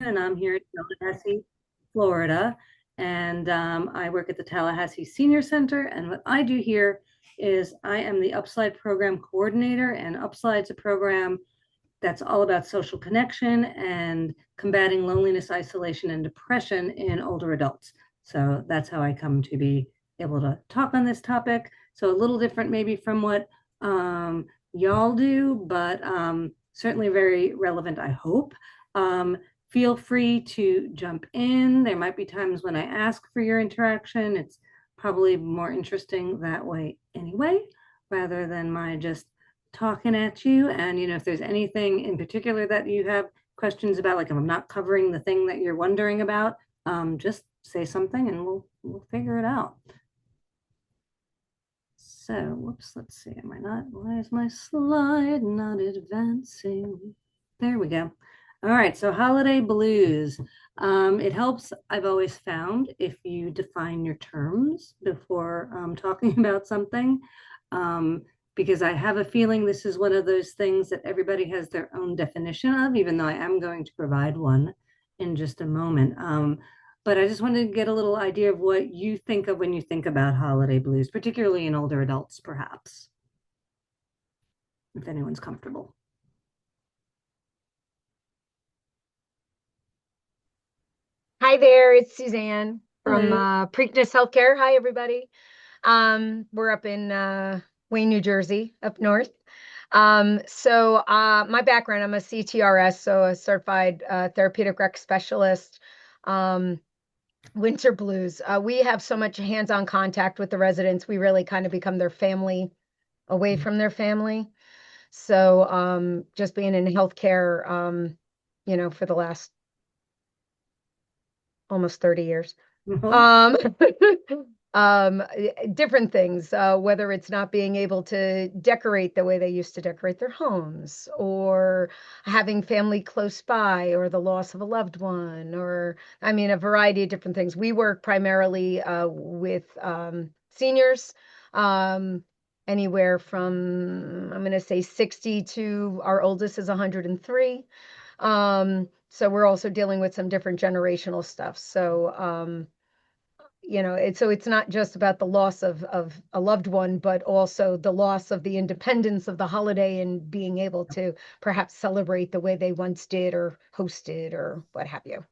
And I'm here in Tallahassee, Florida, and I work at the Tallahassee Senior Center. And what I do here is I am the Upslide Program Coordinator, and Upslide's a program that's all about social connection and combating loneliness, isolation, and depression in older adults. So that's how I come to be able to talk on this topic. So a little different maybe from what y'all do, but certainly very relevant, I hope. Um, Feel free to jump in. There might be times when I ask for your interaction. It's probably more interesting that way anyway, rather than my just talking at you. And, if there's anything in particular that you have questions about, like if I'm not covering the thing that you're wondering about, just say something and we'll figure it out. So, whoops, let's see. Why is my slide not advancing? There we go. All right, so holiday blues. It helps, I've always found, if you define your terms before talking about something, because I have a feeling this is one of those things that everybody has their own definition of, even though I am going to provide one in just a moment. But I just wanted to get a little idea of what you think of when you think about holiday blues, particularly in older adults, perhaps, if anyone's comfortable. Hi there, it's Suzanne from Hello. Preakness Healthcare. Hi, everybody. We're up in Wayne, New Jersey, up north. My background, I'm a CTRS, so a certified therapeutic rec specialist. Um, Winter blues. We have so much hands-on contact with the residents. We really kind of become their family away from their family. So just being in healthcare, for the last almost 30 years. Mhm. Um, Different things, whether it's not being able to decorate the way they used to decorate their homes, or having family close by, or the loss of a loved one, or I mean, a variety of different things. We work primarily with seniors, um, anywhere from, I'm going to say 60 to our oldest is 103. So we're also dealing with some different generational stuff. It's not just about the loss of a loved one, but also the loss of the independence of the holiday and being able to perhaps celebrate the way they once did or hosted or what have you.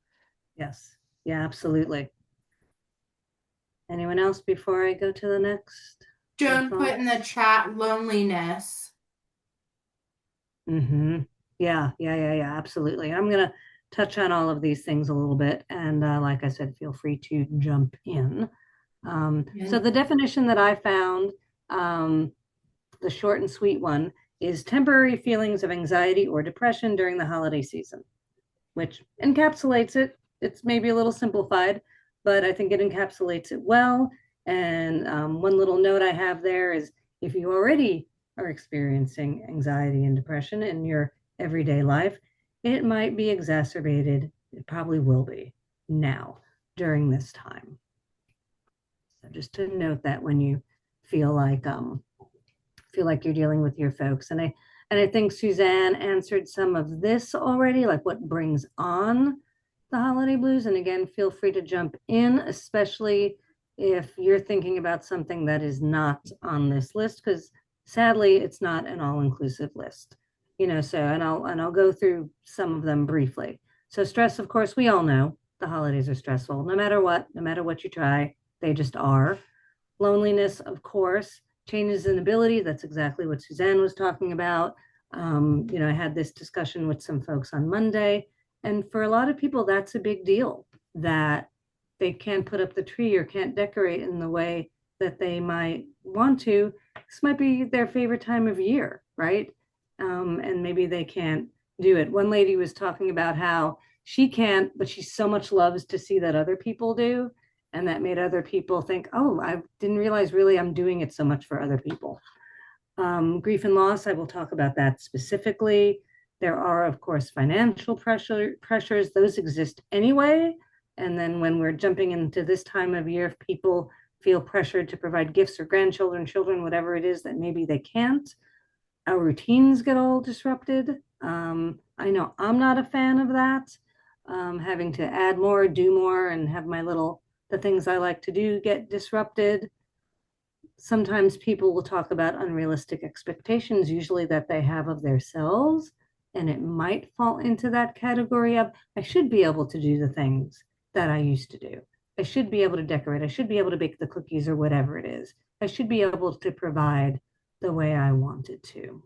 Yes. Yeah, absolutely. Anyone else before I go to the next Joan put in the thoughts? chat loneliness. Mm-hmm. Yeah, absolutely. I'm going to touch on all of these things a little bit. And like I said, feel free to jump in. So Yeah. the definition that I found, um, the short and sweet one, is temporary feelings of anxiety or depression during the holiday season, which encapsulates it. It's maybe a little simplified, but I think it encapsulates it well. And one little note I have there is if you already are experiencing anxiety and depression in your everyday life, it might be exacerbated. It probably will be now during this time. So just to note that when you feel like you're dealing with your folks. And I think Suzanne answered some of this already, like what brings on the holiday blues. And again, feel free to jump in, especially if you're thinking about something that is not on this list, because sadly it's not an all-inclusive list. And I'll go through some of them briefly. So stress, of course, we all know the holidays are stressful, no matter what you try, they just are. Loneliness, of course, changes in ability. That's exactly what Suzanne was talking about. I had this discussion with some folks on Monday, and for a lot of people, that's a big deal that they can't put up the tree or can't decorate in the way that they might want to. This might be their favorite time of year, right? And maybe they can't do it. One lady was talking about how she can't, but she so much loves to see that other people do, and that made other people think, oh, I didn't realize really I'm doing it so much for other people. Grief and loss, I will talk about that specifically. There are, of course, financial pressures. Those exist anyway. And then when we're jumping into this time of year, if people feel pressured to provide gifts or grandchildren, children, whatever it is that maybe they can't, our routines get all disrupted. I know I'm not a fan of that. having to add more, do more, and have the things I like to do get disrupted. Sometimes people will talk about unrealistic expectations, usually that they have of themselves. And it might fall into that category of, I should be able to do the things that I used to do. I should be able to decorate. I should be able to bake the cookies or whatever it is. I should be able to provide the way I wanted to.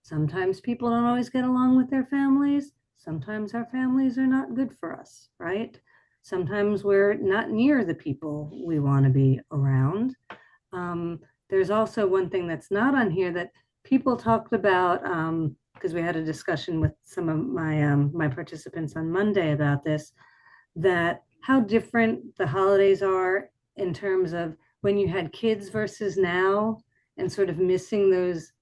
Sometimes people don't always get along with their families. Sometimes our families are not good for us, right? Sometimes we're not near the people we want to be around. There's also one thing that's not on here that people talked about, because we had a discussion with some of my participants on Monday about this, that how different the holidays are in terms of when you had kids versus now, and sort of missing those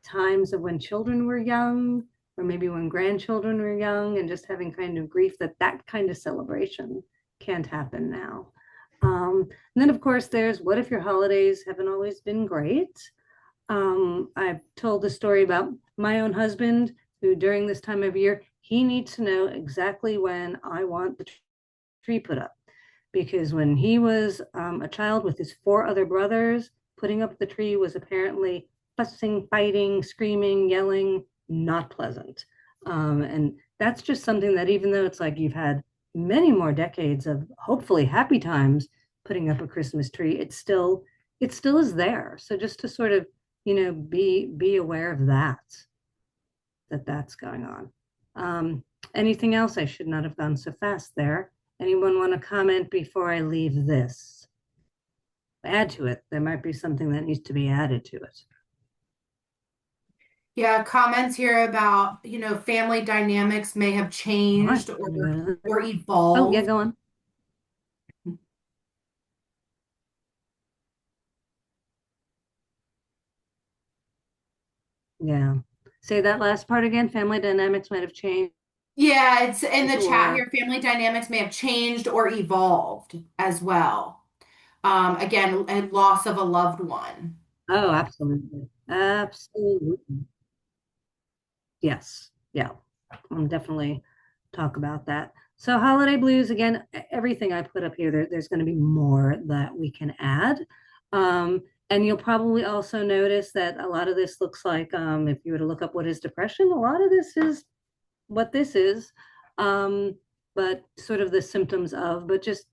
times of when children were young, or maybe when grandchildren were young, and just having kind of grief that that kind of celebration can't happen now. And then, of course, there's what if your holidays haven't always been great? I've told the story about my own husband, who during this time of year, he needs to know exactly when I want the tree put up. Because when he was a child with his 4 other brothers, putting up the tree was apparently fussing, fighting, screaming, yelling, not pleasant. And that's just something that, even though it's like you've had many more decades of hopefully happy times putting up a Christmas tree, it still is there. So just to sort of, be aware of that's going on. Anything else? I should not have gone so fast there. Anyone want to comment before I leave this? Add to it. There might be something that needs to be added to it. Yeah, comments here about, family dynamics may have changed or evolved. Oh, yeah, go on. Yeah. Say that last part again. Family dynamics might have changed. Yeah, it's in the chat Or- here. Family dynamics may have changed or evolved as well. Again, a loss of a loved one. Oh, absolutely. Absolutely. Yes. Yeah. I'll definitely talk about that. So holiday blues, again, everything I put up here, there's going to be more that we can add. And you'll probably also notice that a lot of this looks like, if you were to look up what is depression, a lot of this is what this is, but sort of the symptoms of, but just,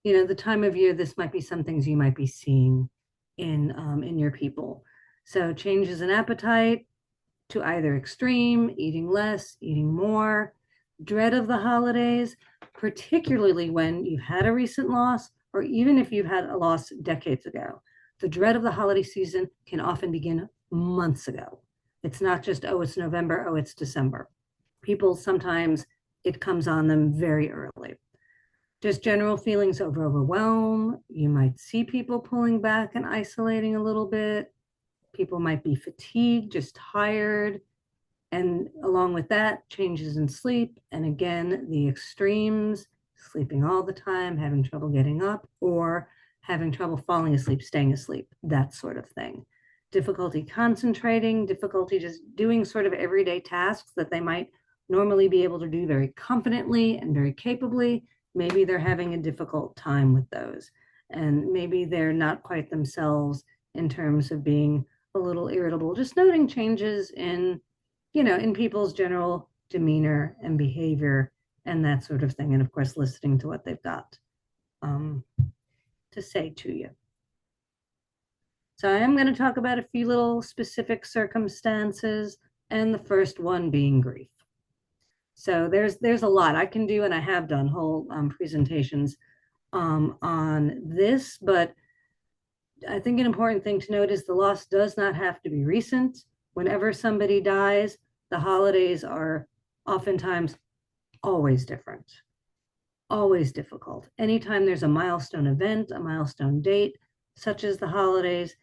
the time of year, this might be some things you might be seeing in your people. So changes in appetite to either extreme, eating less, eating more, dread of the holidays, particularly when you've had a recent loss, or even if you've had a loss decades ago. The dread of the holiday season can often begin months ago. It's not just, oh, it's November, oh, it's December. People sometimes, it comes on them very early. Just general feelings of overwhelm. You might see people pulling back and isolating a little bit. People might be fatigued, just tired. And along with that, changes in sleep. And again, the extremes, sleeping all the time, having trouble getting up, or having trouble falling asleep, staying asleep, that sort of thing. Difficulty concentrating, difficulty just doing sort of everyday tasks that they might normally be able to do very confidently and very capably. Maybe they're having a difficult time with those. And maybe they're not quite themselves in terms of being a little irritable, just noting changes in people's general demeanor and behavior and that sort of thing. And of course, listening to what they've got to say to you. So I am going to talk about a few little specific circumstances, and the first one being grief. So there's a lot I can do, and I have done whole presentations on this, but I think an important thing to note is the loss does not have to be recent. Whenever somebody dies, the holidays are oftentimes always different, always difficult. Anytime there's a milestone event, a milestone date, such as the holidays,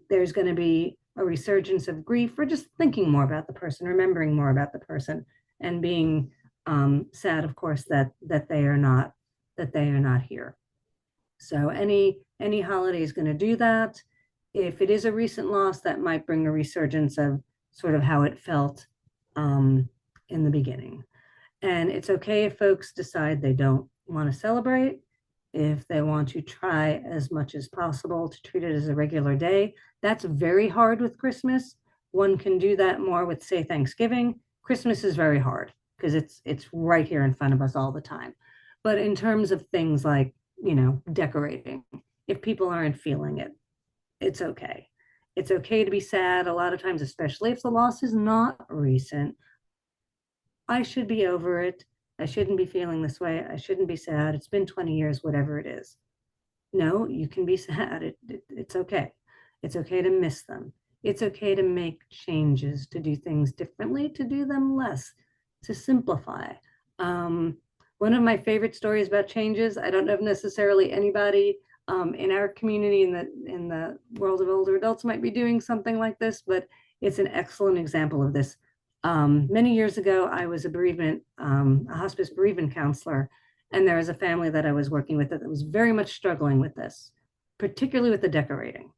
there's going to be a resurgence of grief or just thinking more about the person, remembering more about the person, and being sad, of course, that they are not here. So any holiday is going to do that. If it is a recent loss, that might bring a resurgence of sort of how it felt in the beginning. And it's okay if folks decide they don't want to celebrate, if they want to try as much as possible to treat it as a regular day. That's very hard with Christmas. One can do that more with, say, Thanksgiving. Christmas is very hard because it's right here in front of us all the time. But in terms of things like, decorating, if people aren't feeling it, it's okay. It's okay to be sad a lot of times, especially if the loss is not recent. I should be over it. I shouldn't be feeling this way. I shouldn't be sad. It's been 20 years, whatever it is. No, you can be sad. It's okay. It's okay to miss them. It's okay to make changes, to do things differently, to do them less, to simplify. Um, One of my favorite stories about changes, I don't know if necessarily anybody in our community in the world of older adults might be doing something like this, but it's an excellent example of this. Many years ago, I was a hospice bereavement counselor, and there was a family that I was working with that was very much struggling with this, particularly with the decorating.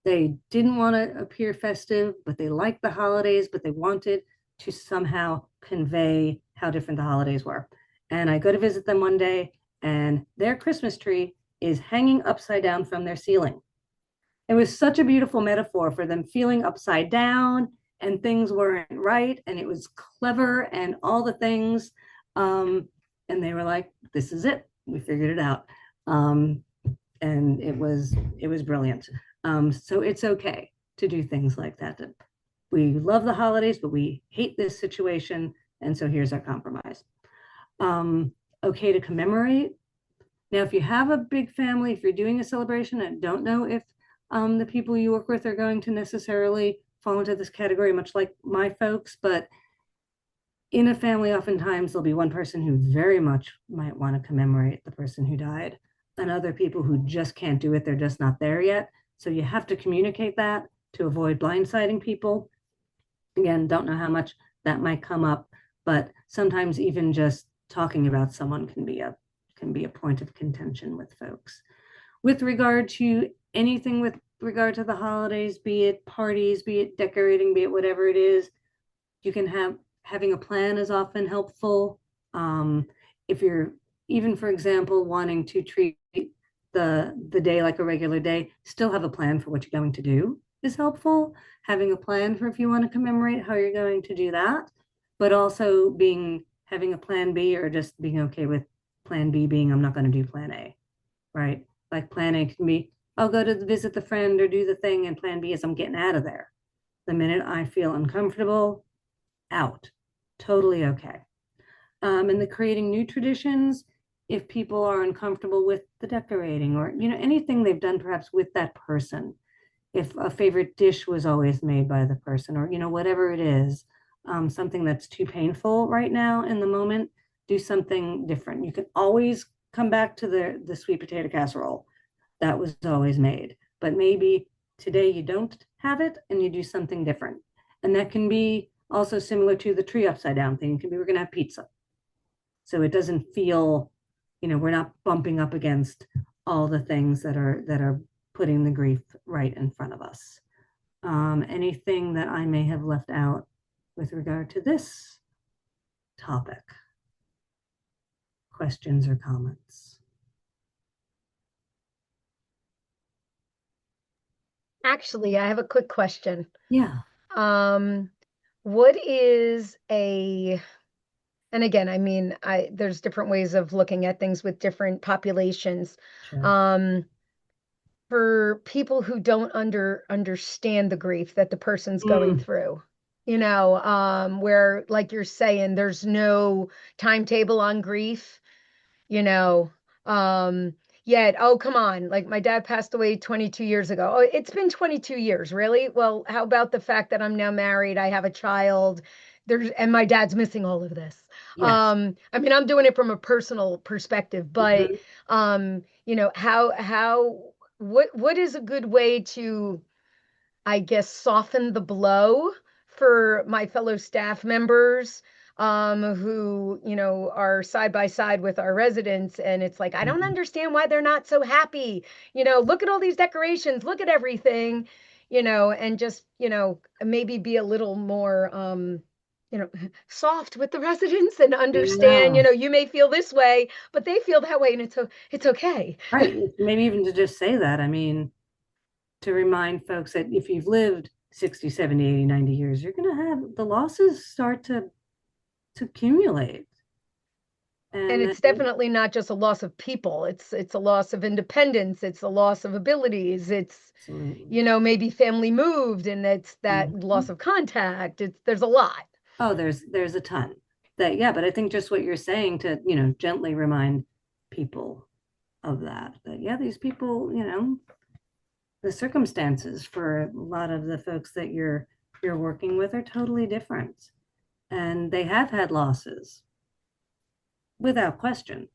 They didn't want to appear festive, but they liked the holidays, but they wanted to somehow convey how different the holidays were. And I go to visit them one day, and their Christmas tree is hanging upside down from their ceiling. It was such a beautiful metaphor for them feeling upside down and things weren't right, and it was clever and all the things. And they were like, "This is it. We figured it out." Um, and it was brilliant. So it's okay to do things like that. We love the holidays, but we hate this situation, and so here's our compromise. Okay to commemorate. Now, if you have a big family, if you're doing a celebration, I don't know if the people you work with are going to necessarily fall into this category, much like my folks, but in a family, oftentimes there'll be one person who very much might want to commemorate the person who died, and other people who just can't do it. They're just not there yet. So you have to communicate that to avoid blindsiding people. Again, don't know how much that might come up, but sometimes even just talking about someone can be a point of contention with folks. With regard to anything with regard to the holidays, be it parties, be it decorating, be it whatever it is, you can having a plan is often helpful. If you're even, for example, wanting to treat the day like a regular day, still have a plan for what you're going to do is helpful. Having a plan for if you want to commemorate how you're going to do that, but also having a plan B, or just being okay with plan B being I'm not going to do plan A, right? Like plan A can be I'll go to visit the friend or do the thing, and plan B is I'm getting out of there. The minute I feel uncomfortable, out. Totally okay. And the creating new traditions, if people are uncomfortable with the decorating or anything they've done perhaps with that person, if a favorite dish was always made by the person, or whatever it is, something that's too painful right now in the moment, do something different. You can always come back to the sweet potato casserole that was always made, but maybe today you don't have it and you do something different. And that can be also similar to the tree upside down thing. It can be we're going to have pizza, so it doesn't feel, we're not bumping up against all the things that are putting the grief right in front of us. Anything that I may have left out with regard to this topic? Questions or comments? Actually, I have a quick question. Yeah. What is and again, I mean, there's different ways of looking at things with different populations. Sure. For people who don't understand the grief that the person's going through, where, like you're saying, there's no timetable on grief, you know, yet, oh, come on, like my dad passed away 22 years ago. Oh, it's been 22 years, really? Well, how about the fact that I'm now married, I have a child, and my dad's missing all of this. Yes. I mean, I'm doing it from a personal perspective, but what is a good way to, I guess, soften the blow for my fellow staff members who, are side by side with our residents. And it's like, I don't understand why they're not so happy. Look at all these decorations, look at everything, and just, maybe be a little more soft with the residents and understand, Yeah. you may feel this way, but they feel that way, and it's okay. Right. Maybe even to just say that. I mean, to remind folks that if you've lived 60, 70, 80, 90 years, you're going to have the losses start to accumulate. And And it's definitely not just a loss of people. It's a loss of independence. It's a loss of abilities. It's, absolutely. maybe family moved and it's that loss Mhm. of contact. There's a lot. Oh, there's a ton that, yeah, but I think just what you're saying to, gently remind people of that, yeah, these people, the circumstances for a lot of the folks that you're working with are totally different. And they have had losses without question.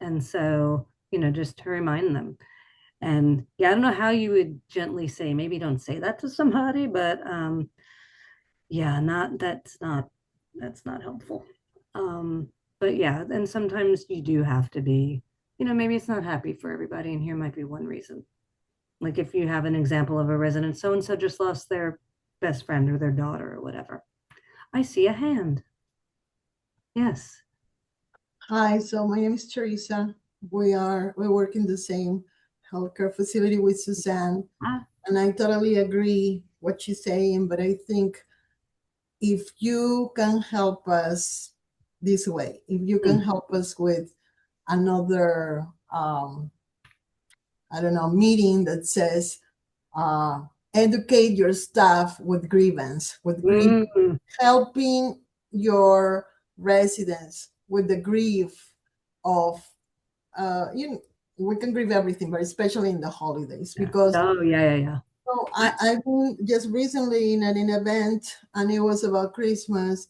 And so, just to remind them. And yeah, I don't know how you would gently say, maybe don't say that to somebody, but yeah, not that's not helpful. Um, but yeah, and sometimes you do have to be, maybe it's not happy for everybody, and here might be one reason. Like if you have an example of a resident, so and so just lost their best friend or their daughter or whatever. I see a hand. Yes. Hi, so my name is Teresa. We work in the same healthcare facility with Suzanne, Ah, and I totally agree what she's saying, but I think if you can help us this way, if you can mm, help us with another I don't know, meeting that says educate your staff with grief, mm, helping your residents with the grief of you know, we can grieve everything, but especially in the holidays, yeah. because Oh, yeah, yeah, yeah. so I've been just recently in an event, and it was about Christmas.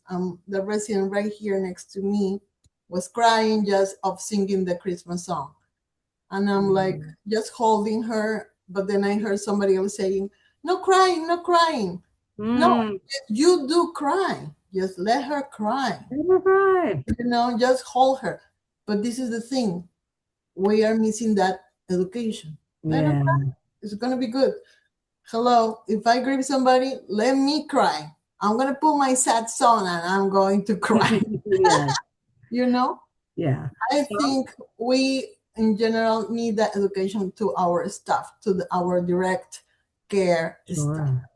The resident right here next to me was crying just of singing the Christmas song, and I'm like Mm, just holding her, but then I heard somebody else saying, "No crying, no crying." No, mm, you do cry. Just let her cry. right. Just hold her. But this is the thing: we are missing that education. Let her Yeah. cry. It's gonna be good. Hello, if I grieve somebody, let me cry. I'm gonna put my sad song and I'm going to cry. Yeah. you know, Yeah. I So, think we in general need that education to our staff, to our direct care staff. sure.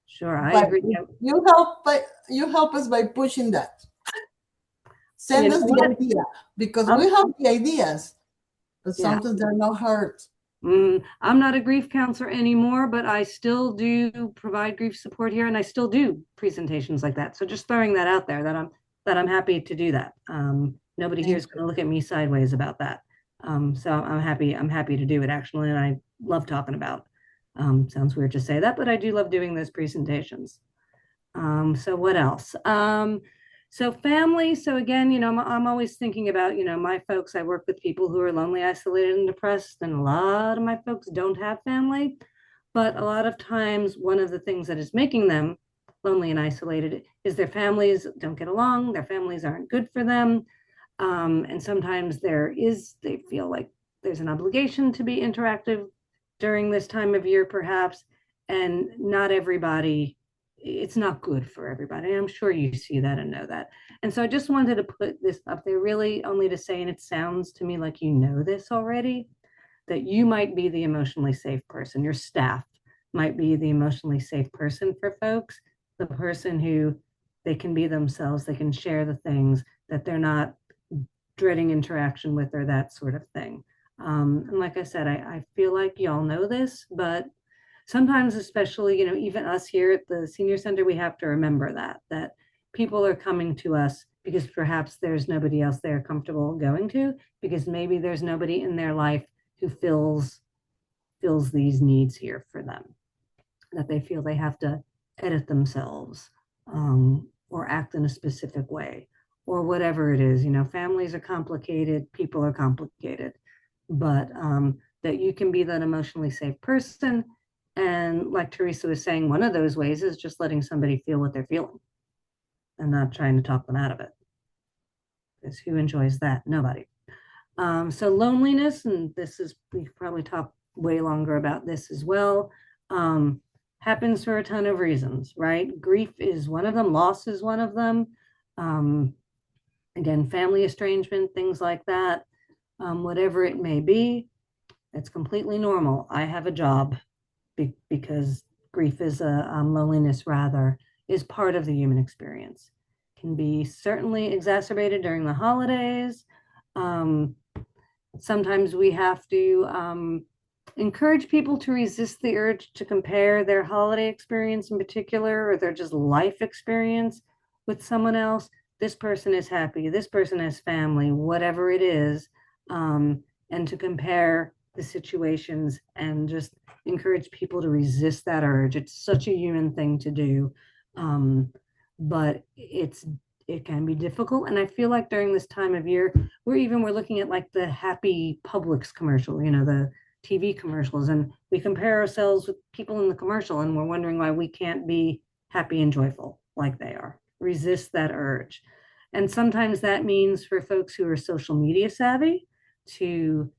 Sure. I But agree. if Yeah. you help us by pushing that. You Send know us the what? idea because we I'm, have the ideas, but yeah. sometimes they're not heard. I'm not a grief counselor anymore, but I still do provide grief support here, and I still do presentations like that. So just throwing that out there that I'm happy to do that. Nobody here Thank is going to look at me sideways about that. So I'm happy to do it actually, and I love talking about. Sounds weird to say that, but I do love doing those presentations. So what else? So family. So again, I'm always thinking about, my folks. I work with people who are lonely, isolated, and depressed, and a lot of my folks don't have family. But a lot of times, one of the things that is making them lonely and isolated is their families don't get along. Their families aren't good for them. And sometimes they feel like there's an obligation to be interactive during this time of year, perhaps. And not everybody, it's not good for everybody. I'm sure you see that and know that. And so I just wanted to put this up there really only to say, and it sounds to me like you know this already, that you might be the emotionally safe person. Your staff might be the emotionally safe person for folks, the person who they can be themselves, they can share the things that they're not dreading interaction with or that sort of thing. And like I said, I feel like y'all know this, but sometimes, especially, even us here at the senior center, we have to remember that people are coming to us because perhaps there's nobody else they're comfortable going to, because maybe there's nobody in their life who fills these needs here for them, that they feel they have to edit themselves, or act in a specific way, or whatever it is. Families are complicated, people are complicated, but that you can be that emotionally safe person. And like Teresa was saying, one of those ways is just letting somebody feel what they're feeling and not trying to talk them out of it. Because who enjoys that? Nobody. So loneliness, and we probably talk way longer about this as well. happens for a ton of reasons, right? Grief is one of them, loss is one of them. Again, family estrangement, things like that, whatever it may be, it's completely normal. I have a job because grief is a loneliness rather, is part of the human experience. Can be certainly exacerbated during the holidays. Sometimes we have to encourage people to resist the urge to compare their holiday experience in particular, or their just life experience with someone else. This person is happy, this person has family, whatever it is, and to compare the situations and just encourage people to resist that urge. It's such a human thing to do, but it can be difficult. And I feel like during this time of year, we're looking at like the Happy Publix commercial, the TV commercials, and we compare ourselves with people in the commercial, and we're wondering why we can't be happy and joyful like they are. Resist that urge. And sometimes that means for folks who are social media savvy to,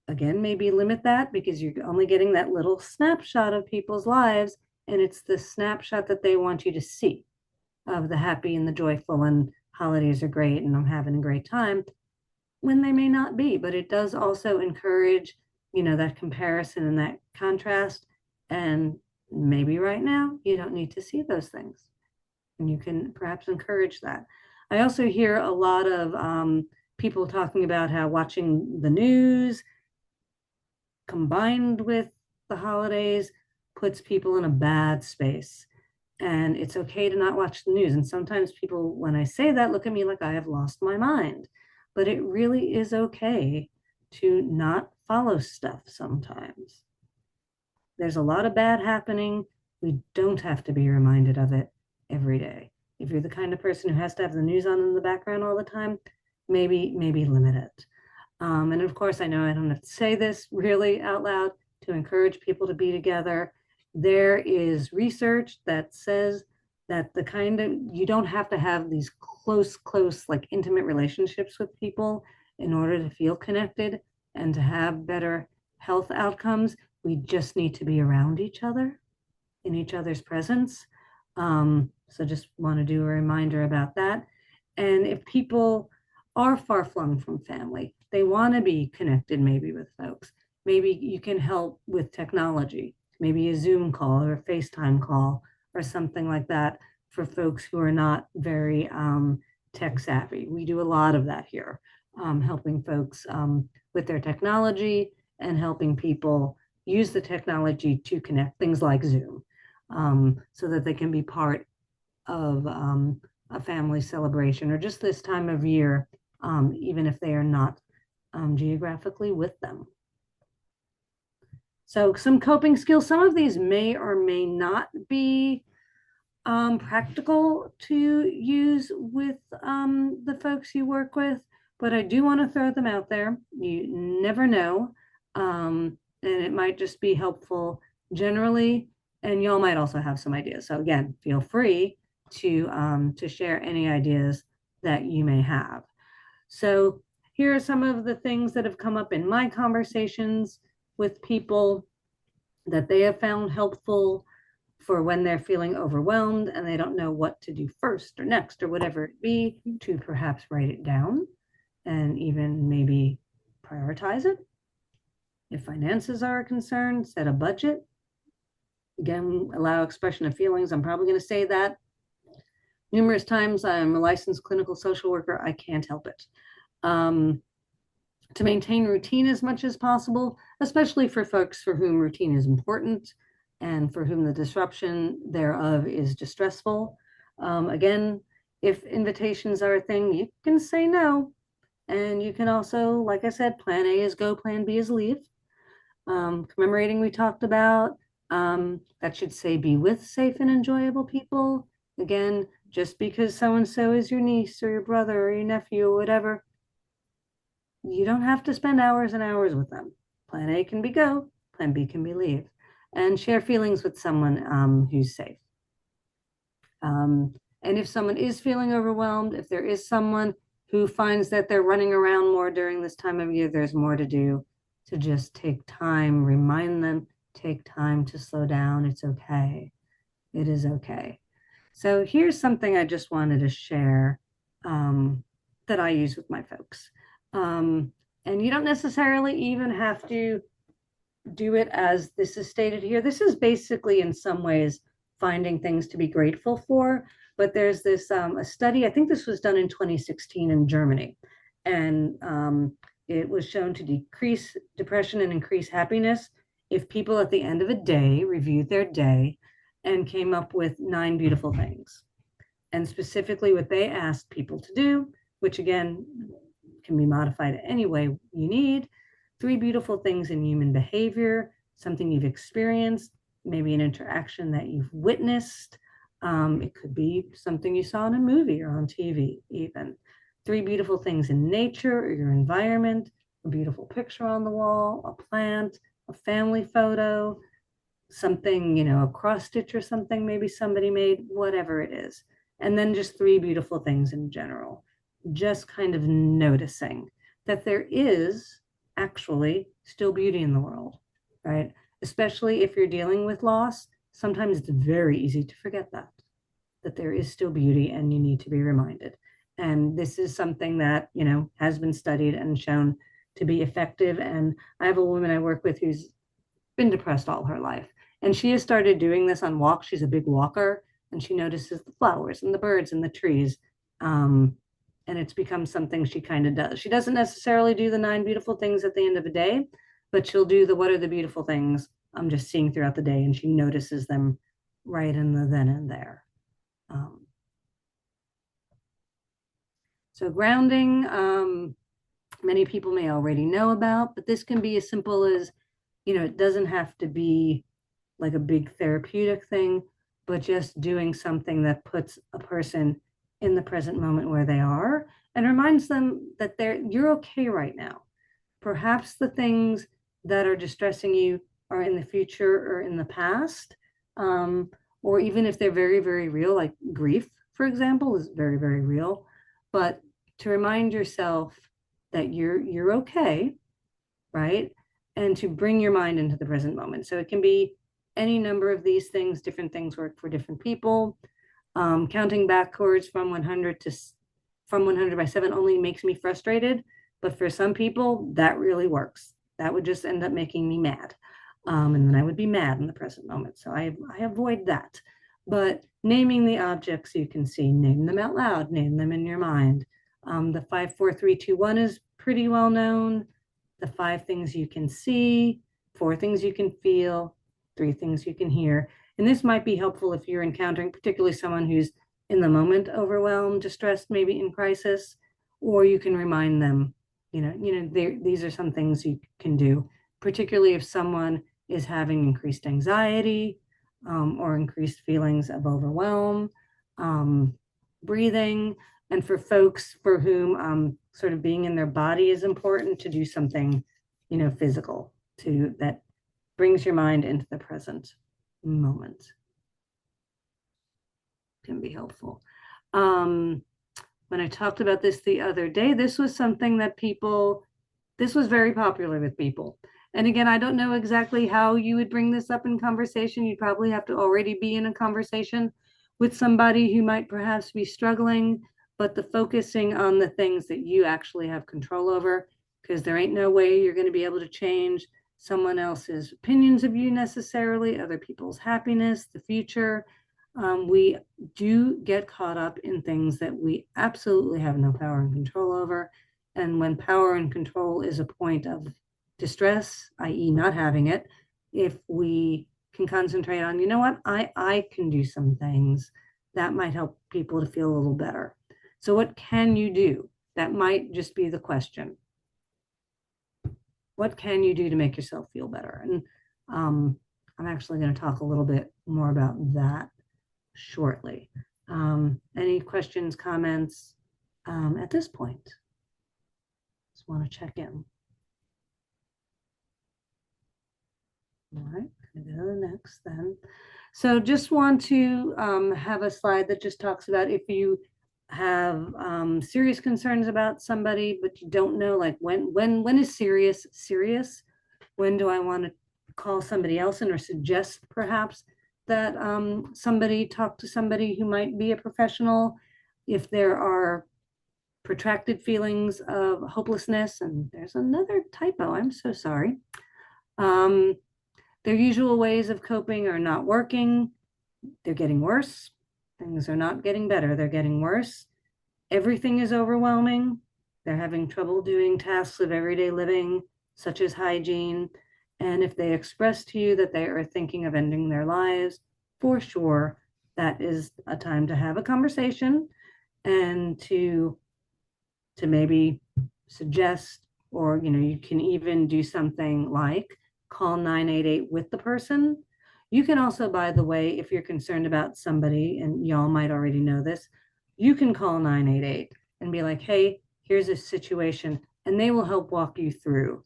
again, maybe limit that, because you're only getting that little snapshot of people's lives, and it's the snapshot that they want you to see of the happy and the joyful and holidays are great and I'm having a great time, when they may not be. But it does also encourage, that comparison and that contrast. And maybe right now you don't need to see those things, and you can perhaps encourage that. I also hear a lot of people talking about how watching the news combined with the holidays puts people in a bad space. And it's okay to not watch the news. And sometimes people, when I say that, look at me like I have lost my mind. But it really is okay to not follow stuff sometimes. There's a lot of bad happening. We don't have to be reminded of it every day. If you're the kind of person who has to have the news on in the background all the time, maybe limit it. And of course, I know I don't have to say this really out loud to encourage people to be together. There is research that says that you don't have to have these close, like intimate relationships with people in order to feel connected and to have better health outcomes. We just need to be around each other, in each other's presence. So just want to do a reminder about that. And if people are far flung from family, they want to be connected maybe with folks, maybe you can help with technology, maybe a Zoom call or a FaceTime call or something like that for folks who are not very tech savvy. We do a lot of that here, helping folks with their technology and helping people use the technology to connect, things like Zoom, so that they can be part of a family celebration or just this time of year, even if they are not geographically with them. So some coping skills, some of these may or may not be practical to use with the folks you work with, but I do want to throw them out there. You never know, and it might just be helpful generally, and y'all might also have some ideas. So again, feel free to share any ideas that you may have. So here are some of the things that have come up in my conversations with people that they have found helpful for when they're feeling overwhelmed and they don't know what to do first or next or whatever it be, to perhaps write it down and even maybe prioritize it. If finances are a concern, set a budget. Again, allow expression of feelings. I'm probably going to say that numerous times. I'm a licensed clinical social worker. I can't help it. To maintain routine as much as possible, especially for folks for whom routine is important and for whom the disruption thereof is distressful. Again, if invitations are a thing, you can say no. And you can also, like I said, plan A is go, plan B is leave. Commemorating we talked about, that should say be with safe and enjoyable people. Again, just because so-and-so is your niece or your brother or your nephew or whatever, you don't have to spend hours and hours with them. Plan A can be go, plan B can be leave. And share feelings with someone who's safe. And if someone is feeling overwhelmed, if there is someone who finds that they're running around more during this time of year, there's more to do. To just take time, remind them Take time to slow down. It's okay. It is okay. So here's something I just wanted to share that I use with my folks. And you don't necessarily even have to do it as this is stated here. This is basically, in some ways, finding things to be grateful for. But there's this a study, I think this was done in 2016 in Germany, and it was shown to decrease depression and increase happiness if people at the end of a day reviewed their day and came up with 9 beautiful things. And specifically, what they asked people to do, which again can be modified any way you need. 3 beautiful things in human behavior, something you've experienced, maybe an interaction that you've witnessed. It could be something you saw in a movie or on TV, even. 3 beautiful things in nature or your environment, a beautiful picture on the wall, a plant, a family photo, something, a cross stitch or something maybe somebody made, whatever it is. And then just 3 beautiful things in general. Just kind of noticing that there is actually still beauty in the world, right? Especially if you're dealing with loss, sometimes it's very easy to forget that there is still beauty and you need to be reminded. And this is something that, has been studied and shown to be effective. And I have a woman I work with who's been depressed all her life. And she has started doing this on walks. She's a big walker and she notices the flowers and the birds and the trees. And it's become something she kind of does. She doesn't necessarily do the 9 beautiful things at the end of a day, but she'll do the what are the beautiful things I'm just seeing throughout the day, and she notices them right in the then and there. So grounding, many people may already know about, but this can be as simple as, it doesn't have to be like a big therapeutic thing, but just doing something that puts a person in the present moment where they are and reminds them that you're okay right now. Perhaps the things that are distressing you are in the future or in the past, or even if they're very, very real, like grief, for example, is very, very real. But to remind yourself that you're okay, right? And to bring your mind into the present moment. So it can be any number of these things. Different things work for different people. Counting backwards from 100 by 7 only makes me frustrated, but for some people that really works. That would just end up making me mad, and then I would be mad in the present moment. So I avoid that. But naming the objects you can see, name them out loud, name them in your mind. The 5, 4, 3, 2, 1 is pretty well known. The 5 things you can see, 4 things you can feel, 3 things you can hear. And this might be helpful if you're encountering particularly someone who's in the moment overwhelmed, distressed, maybe in crisis, or you can remind them, these are some things you can do, particularly if someone is having increased anxiety or increased feelings of overwhelm, breathing, and for folks for whom sort of being in their body is important, to do something, physical that brings your mind into the present moment can be helpful. When I talked about this the other day, this was something that this was very popular with people. And again, I don't know exactly how you would bring this up in conversation. You'd probably have to already be in a conversation with somebody who might perhaps be struggling, but the focusing on the things that you actually have control over, because there ain't no way you're going to be able to change someone else's opinions of you necessarily, other people's happiness, the future. We do get caught up in things that we absolutely have no power and control over. And when power and control is a point of distress, i.e. not having it, if we can concentrate on, I can do some things, that might help people to feel a little better. So what can you do? That might just be the question. What can you do to make yourself feel better? And I'm actually going to talk a little bit more about that shortly. Any questions, comments at this point? Just want to check in. All right, I'm going to go to the next then. So just want to have a slide that just talks about if you have serious concerns about somebody, but you don't know, like when is serious? When do I want to call somebody else in or suggest perhaps that somebody talk to somebody who might be a professional if there are protracted feelings of hopelessness. And there's another typo, I'm so sorry. Their usual ways of coping are not working. They're getting worse. Things are not getting better. They're getting worse. Everything is overwhelming. They're having trouble doing tasks of everyday living, such as hygiene. And if they express to you that they are thinking of ending their lives, for sure, that is a time to have a conversation and to maybe suggest, or you can even do something like call 988 with the person. You can also, by the way, if you're concerned about somebody, and y'all might already know this, you can call 988 and be like, hey, here's a situation, and they will help walk you through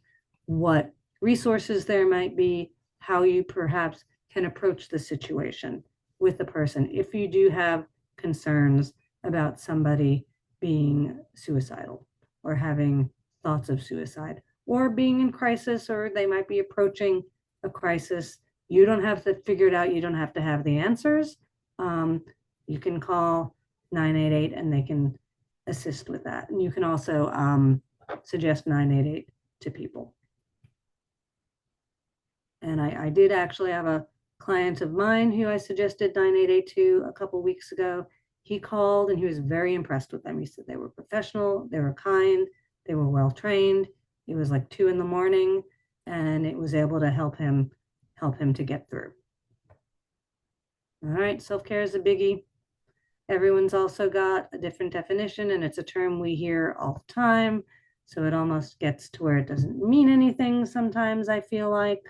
what resources there might be, how you perhaps can approach the situation with the person if you do have concerns about somebody being suicidal or having thoughts of suicide or being in crisis, or they might be approaching a crisis. You don't have to figure it out. You don't have to have the answers. You can call 988 and they can assist with that. And you can also suggest 988 to people. And I did actually have a client of mine who I suggested 988 to a couple weeks ago. He called and he was very impressed with them. He said they were professional, they were kind, they were well trained. It was like 2 a.m. and it was able to help him to get through. All right, self-care is a biggie. Everyone's also got a different definition, and it's a term we hear all the time. So it almost gets to where it doesn't mean anything sometimes, I feel like.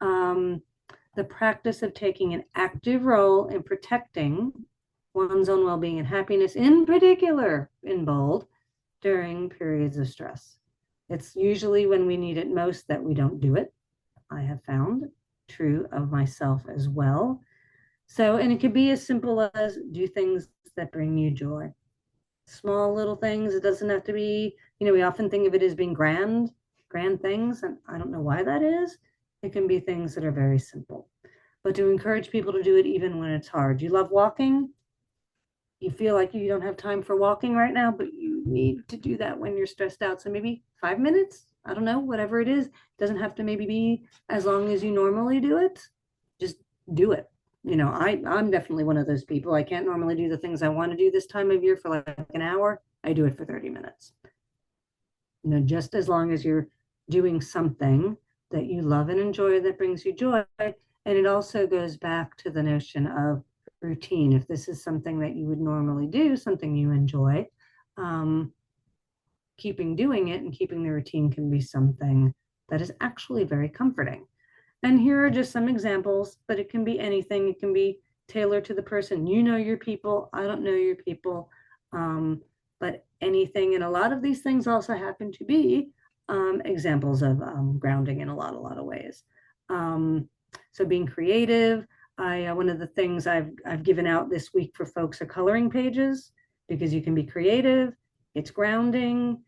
The practice of taking an active role in protecting one's own well-being and happiness, in particular, in bold, during periods of stress. It's usually when we need it most that we don't do it. I have found true of myself as well. So, and it could be as simple as do things that bring you joy. Small little things. It doesn't have to be, we often think of it as being grand things, and I don't know why that is. It can be things that are very simple. But to encourage people to do it even when it's hard. You love walking? You feel like you don't have time for walking right now, but you need to do that when you're stressed out. So maybe 5 minutes, I don't know, whatever it is. It doesn't have to maybe be as long as you normally do it. Just do it. I'm definitely one of those people. I can't normally do the things I want to do this time of year for like an hour. I do it for 30 minutes. Just as long as you're doing something that you love and enjoy that brings you joy. And it also goes back to the notion of routine. If this is something that you would normally do, something you enjoy, keeping doing it and keeping the routine can be something that is actually very comforting. And here are just some examples, but it can be anything. It can be tailored to the person. You know your people. I don't know your people. But anything. And a lot of these things also happen to be examples of grounding in a lot of ways. So being creative. One of the things I've given out this week for folks are coloring pages, because you can be creative. It's grounding.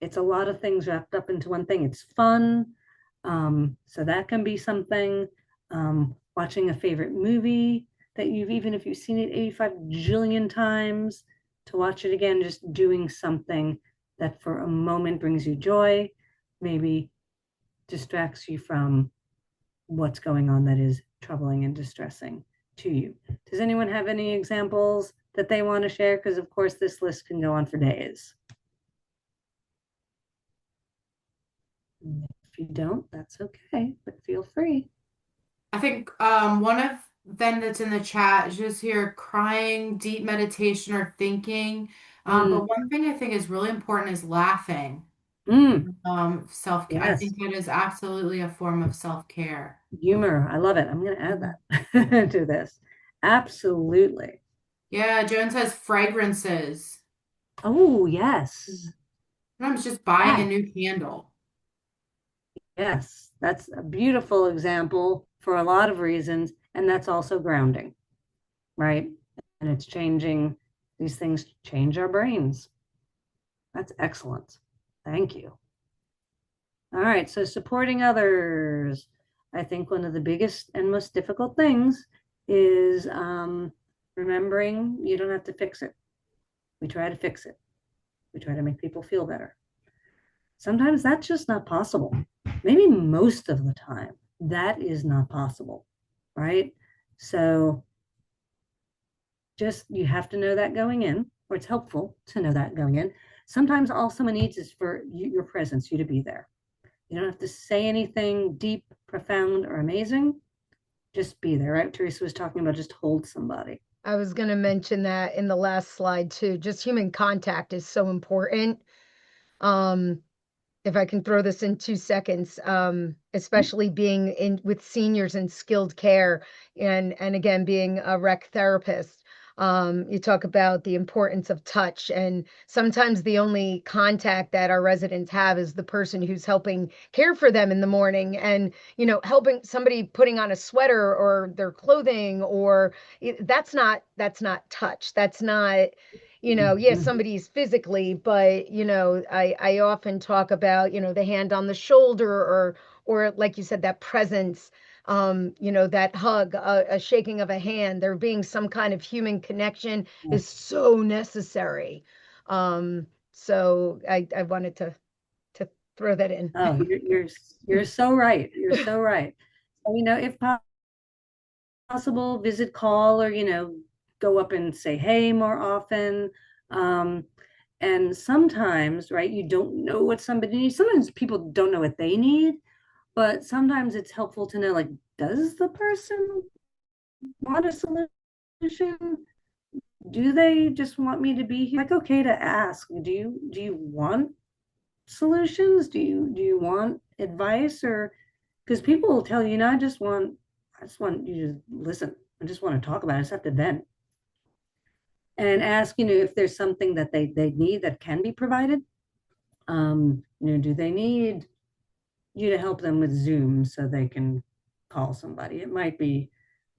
It's a lot of things wrapped up into one thing. It's fun. So that can be something. Watching a favorite movie that even if you've seen it 85 jillion times, to watch it again, just doing something that for a moment brings you joy, maybe distracts you from what's going on that is troubling and distressing to you. Does anyone have any examples that they want to share? Because of course this list can go on for days. If you don't, that's okay, but feel free. I think one of them that's in the chat is just here crying, deep meditation, or thinking. But one thing I think is really important is laughing. Self-care. I Yes. think it is absolutely a form of self-care. Humor. I love it. I'm going to add that to this. Absolutely. Yeah, Joan says fragrances. Oh, yes. Sometimes just buying a new candle. Yes, that's a beautiful example for a lot of reasons. And that's also grounding, right? And it's changing, these things change our brains. That's excellent. Thank you. All right, so supporting others. I think one of the biggest and most difficult things is remembering you don't have to fix it. We try to fix it. We try to make people feel better. Sometimes that's just not possible. Maybe most of the time, that is not possible, right? So just you have to know that going in, or it's helpful to know that going in. Sometimes all someone needs is for your presence, you to be there. You don't have to say anything deep, profound, or amazing. Just be there, right? Teresa was talking about just hold somebody. I was going to mention that in the last slide too. Just human contact is so important. If I can throw this in 2 seconds, especially being in with seniors in skilled care and again being a rec therapist. You talk about the importance of touch, and sometimes the only contact that our residents have is the person who's helping care for them in the morning, and helping somebody putting on a sweater or their clothing, or that's not touch. That's not, yes, somebody's physically, but I often talk about, the hand on the shoulder, or like you said, that presence, that hug, a shaking of a hand, there being some kind of human connection is so necessary. So I wanted to throw that in. Oh, you're so right. You're so right. So, if possible, visit, call, or go up and say hey more often. And sometimes, right, you don't know what somebody needs. Sometimes people don't know what they need, but sometimes it's helpful to know, like, does the person want a solution? Do they just want me to be here? Like, okay to ask, do you want solutions? Do you want advice? Or because people will tell you, I just want you to listen. I just want to talk about it. I just have to vent. And ask, if there's something that they need that can be provided. Do they need you to help them with Zoom so they can call somebody? It might be,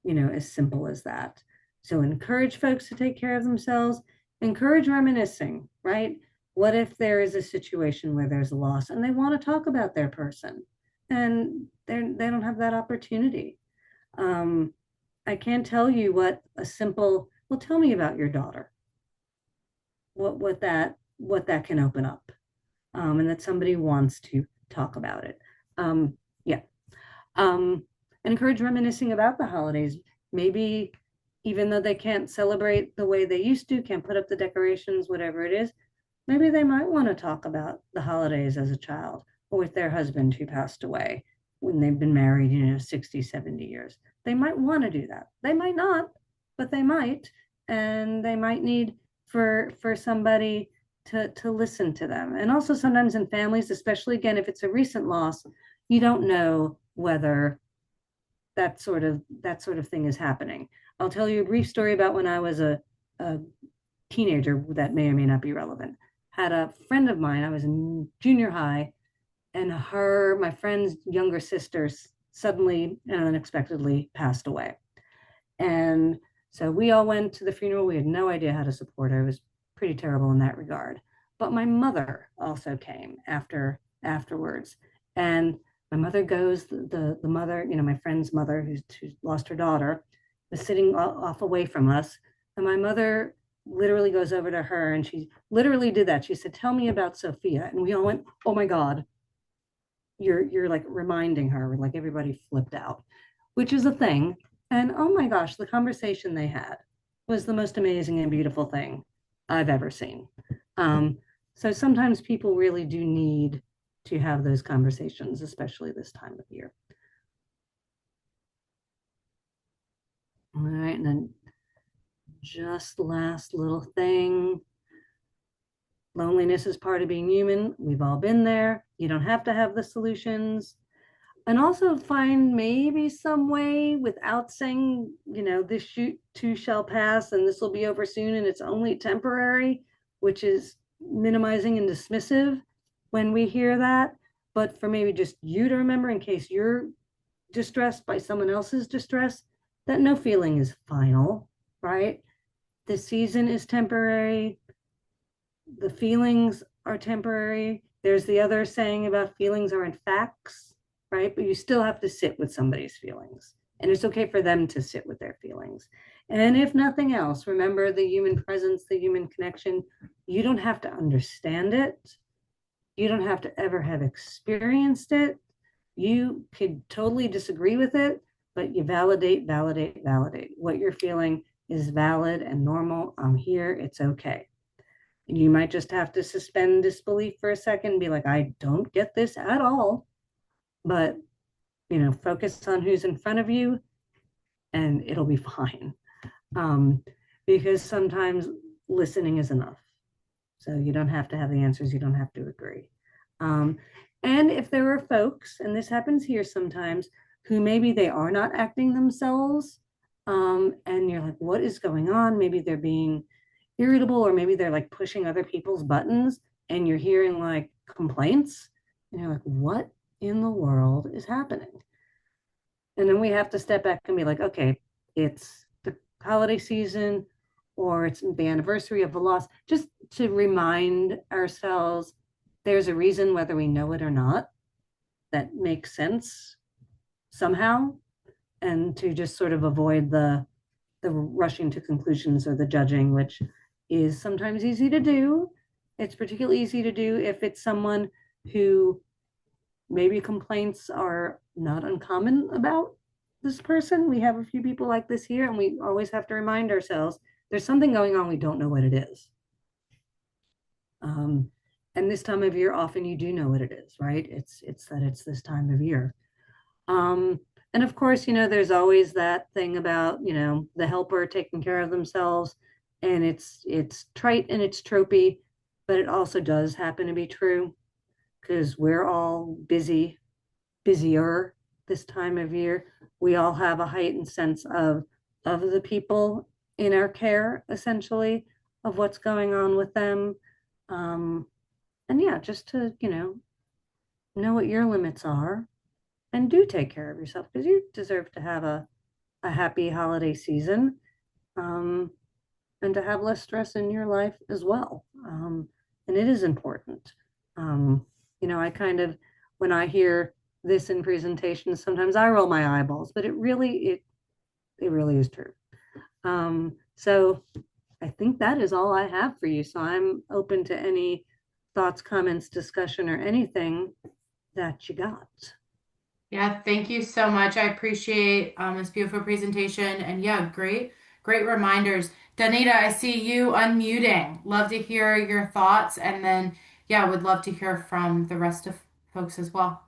as simple as that. So encourage folks to take care of themselves. Encourage reminiscing, right? What if there is a situation where there's a loss and they want to talk about their person and they don't have that opportunity? I can't tell you what a simple, well, tell me about your daughter. What that can open up, and that somebody wants to talk about it. Yeah. And encourage reminiscing about the holidays. Maybe even though they can't celebrate the way they used to, can't put up the decorations, whatever it is, maybe they might want to talk about the holidays as a child or with their husband who passed away when they've been married, 60, 70 years. They might want to do that. They might not, but they might. And they might need for somebody to listen to them. And also sometimes in families, especially again, if it's a recent loss, you don't know whether that sort of thing is happening. I'll tell you a brief story about when I was a teenager that may or may not be relevant. Had a friend of mine, I was in junior high, and my friend's younger sister suddenly and unexpectedly passed away. And so we all went to the funeral. We had no idea how to support her. It was pretty terrible in that regard. But my mother also came afterwards. And my mother goes, the mother, my friend's mother, who's lost her daughter, was sitting off away from us. And my mother literally goes over to her, and she literally did that. She said, "Tell me about Sophia." And we all went, "Oh my God, you're like reminding her." Like everybody flipped out, which is a thing. And oh my gosh, the conversation they had was the most amazing and beautiful thing I've ever seen. So sometimes people really do need to have those conversations, especially this time of year. All right, and then just last little thing. Loneliness is part of being human. We've all been there. You don't have to have the solutions. And also find maybe some way without saying, this too shall pass and this will be over soon and it's only temporary, which is minimizing and dismissive when we hear that. But for maybe just you to remember, in case you're distressed by someone else's distress, that no feeling is final, right? The season is temporary. The feelings are temporary. There's the other saying about feelings aren't facts. right? But you still have to sit with somebody's feelings. And it's okay for them to sit with their feelings. And if nothing else, remember the human presence, the human connection. You don't have to understand it. You don't have to ever have experienced it. You could totally disagree with it, but you validate, validate, validate. What you're feeling is valid and normal. I'm here. It's okay. You might just have to suspend disbelief for a second, be like, I don't get this at all. But, focus on who's in front of you and it'll be fine. Because sometimes listening is enough. So you don't have to have the answers. You don't have to agree. And if there are folks, and this happens here sometimes, who maybe they are not acting themselves, and you're like, what is going on? Maybe they're being irritable, or maybe they're like pushing other people's buttons, and you're hearing like complaints, and you're like, what in the world is happening? And then we have to step back and be like, okay, it's the holiday season, or it's the anniversary of the loss, just to remind ourselves there's a reason, whether we know it or not, that makes sense somehow, and to just sort of avoid the rushing to conclusions or the judging, which is sometimes easy to do. It's particularly easy to do if it's someone who maybe complaints are not uncommon about this person. We have a few people like this here, and we always have to remind ourselves there's something going on. We don't know what it is. And this time of year, often you do know what it is, right? It's that it's this time of year. And of course, there's always that thing about, the helper taking care of themselves, and it's trite and it's tropey, but it also does happen to be true, because we're all busier this time of year. We all have a heightened sense of the people in our care, essentially, of what's going on with them. And yeah, just to, know what your limits are, and do take care of yourself, because you deserve to have a happy holiday season, and to have less stress in your life as well. And it is important. I kind of, when I hear this in presentations, sometimes I roll my eyeballs, but it really is true. So I think that is all I have for you. So I'm open to any thoughts, comments, discussion, or anything that you got. Yeah, thank you so much. I appreciate this beautiful presentation, and yeah, great reminders. Danita, I see you unmuting. Love to hear your thoughts, and then yeah, would love to hear from the rest of folks as well.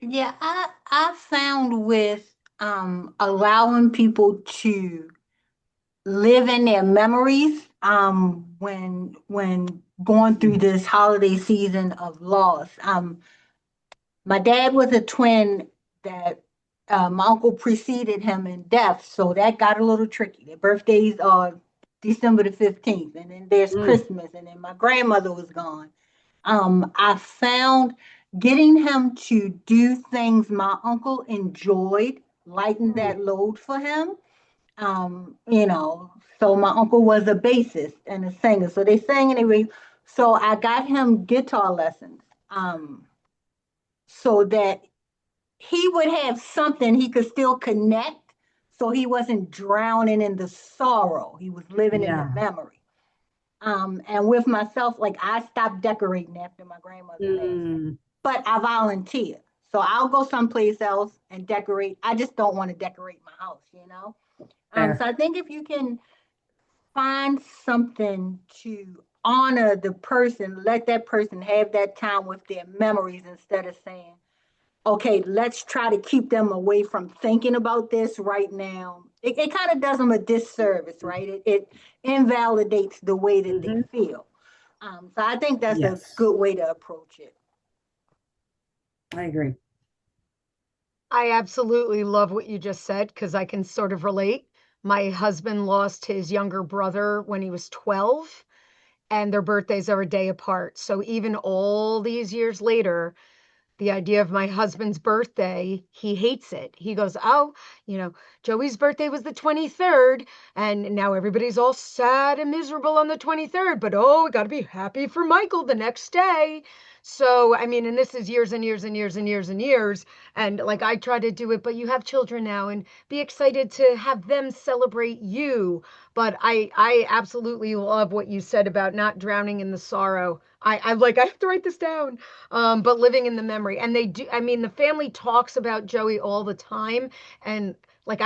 Yeah, I found with allowing people to live in their memories when going through this holiday season of loss. My dad was a twin that my uncle preceded him in death, so that got a little tricky. Their birthdays are December the 15th, and then there's Christmas, and then my grandmother was gone. I found getting him to do things my uncle enjoyed, lighten that load for him. So my uncle was a bassist and a singer, so they sang anyway. So I got him guitar lessons, so that he would have something he could still connect, so he wasn't drowning in the sorrow. He was living in the memory. And with myself, like I stopped decorating after my grandmother passed, but I volunteer. So I'll go someplace else and decorate. I just don't want to decorate my house, So I think if you can find something to honor the person, let that person have that time with their memories instead of saying, okay, let's try to keep them away from thinking about this right now. It kind of does them a disservice, right? It invalidates the way that they feel. So I think that's a good way to approach it. I agree. I absolutely love what you just said, because I can sort of relate. My husband lost his younger brother when he was 12, and their birthdays are a day apart. So even all these years later, the idea of my husband's birthday, he hates it. He goes, "Oh, Joey's birthday was the 23rd, and now everybody's all sad and miserable on the 23rd, but oh, we got to be happy for Michael the next day." So, I mean, and this is years and years and years and years and years. And like I try to do it, but you have children now and be excited to have them celebrate you. But I absolutely love what you said about not drowning in the sorrow. I'm like, I have to write this down. But living in the memory. And they do, I mean, the family talks about Joey all the time. And like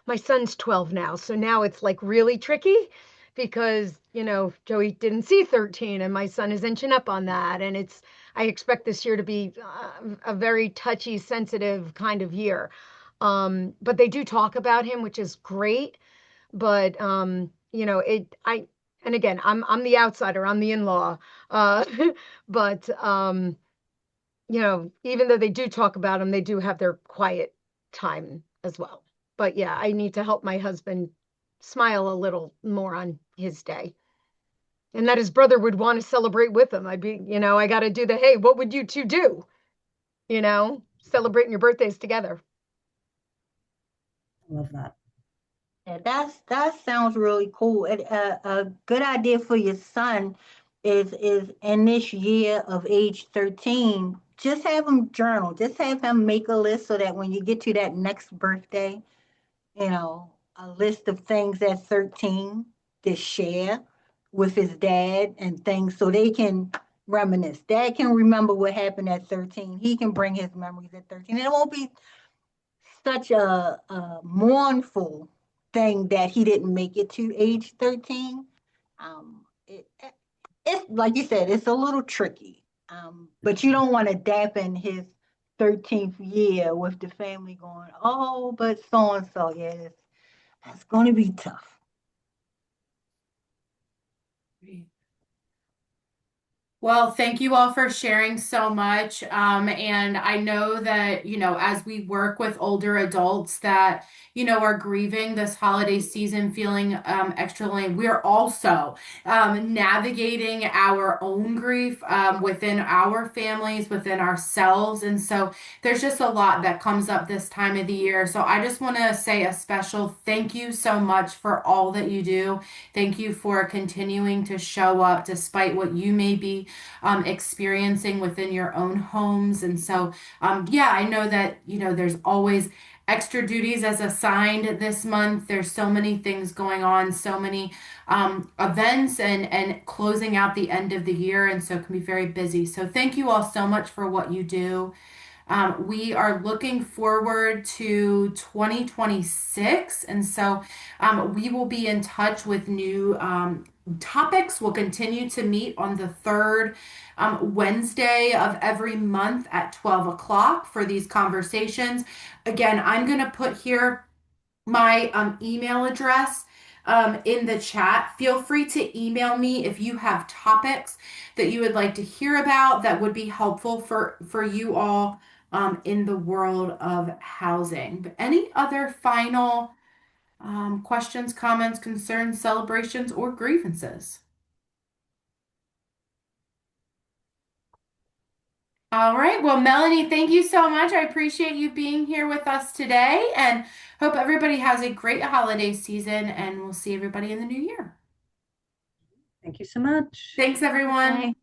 my son's 12 now. So now it's like really tricky because, Joey didn't see 13 and my son is inching up on that. And I expect this year to be a very touchy, sensitive kind of year. But they do talk about him, which is great. But, and again, I'm the outsider, I'm the in-law. Uh, but, even though they do talk about him, they do have their quiet time as well. But yeah, I need to help my husband smile a little more on his day. And that his brother would want to celebrate with him. I got to do hey, what would you two do? Celebrating your birthdays together. I love that. Yeah, that sounds really cool. A good idea for your son is in this year of age 13, just have him journal. Just have him make a list so that when you get to that next birthday, a list of things at 13 to share with his dad and things so they can reminisce. Dad can remember what happened at 13. He can bring his memories at 13. And it won't be such a mournful thing that he didn't make it to age 13. It's like you said, it's a little tricky. But you don't want to dampen his 13th year with the family going, oh, but so and so, yeah, that's going to be tough. Well, thank you all for sharing so much. And I know that, as we work with older adults that, are grieving this holiday season, feeling extra lame, we're also navigating our own grief within our families, within ourselves. And so there's just a lot that comes up this time of the year. So I just want to say a special thank you so much for all that you do. Thank you for continuing to show up despite what you may be experiencing within your own homes. And so, yeah, I know that, there's always extra duties as assigned this month. There's so many things going on, so many events and closing out the end of the year. And so it can be very busy. So thank you all so much for what you do. We are looking forward to 2026. And so we will be in touch with new topics. We'll continue to meet on the third Wednesday of every month at 12 o'clock for these conversations. Again, I'm going to put here my email address in the chat. Feel free to email me if you have topics that you would like to hear about that would be helpful for you all in the world of housing. But any other final questions, comments, concerns, celebrations, or grievances? All right. Well, Melanie, thank you so much. I appreciate you being here with us today and hope everybody has a great holiday season, and we'll see everybody in the new year. Thank you so much. Thanks, everyone. Bye.